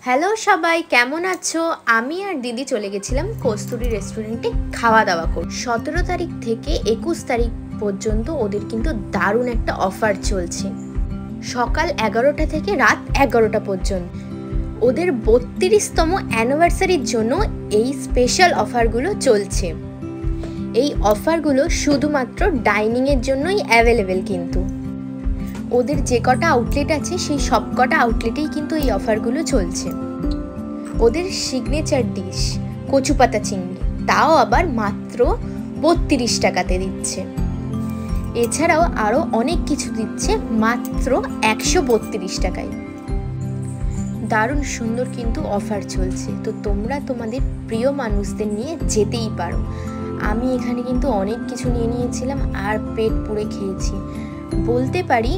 Hello সবাই, কেমন আছো? আমি আর দিদি চলে গেছিলাম কস্তুরী রেস্টুরেন্টে খাওয়া দাওয়া করতে। 17 তারিখ থেকে 21 তারিখ পর্যন্ত ওদের কিন্তু দারুণ একটা অফার চলছে। সকাল 11টা থেকে রাত 11টা পর্যন্ত। ওদের 32তম অ্যানিভার্সারির জন্য এই স্পেশাল অফারগুলো চলছে। এই অফারগুলো শুধুমাত্র ডাইনিংয়ের জন্যই অ্যাভেলেবেল। কিন্তু ওদের যে কটা আউটলেট আছে সেই সব কটা আউটলেটেই কিন্তু এই অফারগুলো চলছে। ওদের সিগনেচার ডিশ কচু পাতা চিংড়ি, তাও আবার মাত্র 32 টাকাতে দিচ্ছে। এছাড়াও আরও অনেক কিছু দিচ্ছে মাত্র 132 টাকায়। দারুণ সুন্দর কিন্তু অফার চলছে, তো তোমরা তোমাদের প্রিয় মানুষদের নিয়ে যেতেই পারো। আমি এখানে কিন্তু অনেক কিছু নিয়ে নিয়েছিলাম আর পেট পুড়ে খেয়েছি। বলতে পারি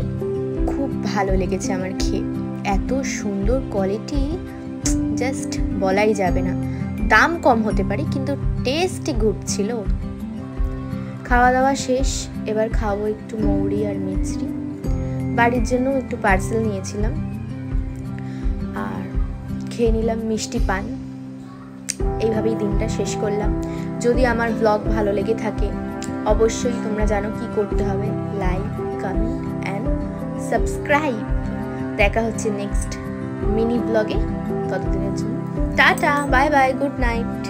খুব ভালো লেগেছে আমার খেয়ে। এত সুন্দর কোয়ালিটি, জাস্ট বলাই যাবে না। দাম কম হতে পারে কিন্তু টেস্ট গুড ছিল। খাওয়া দাওয়া শেষ, এবার খাবো একটু মৌরি আর মিছরি। বাড়ির জন্য একটু পার্সেল নিয়েছিলাম আর খেয়ে নিলাম মিষ্টি পান। এইভাবেই দিনটা শেষ করলাম। যদি আমার ব্লগ ভালো লেগে থাকে অবশ্যই তোমরা জানো কি করতে হবে, লাইক, কমেন্ট অ্যান্ড সাবস্ক্রাইব। দেখা হচ্ছে নেক্সট মিনি ব্লগে। ততদিনের জন্য tata, bye bye, good night.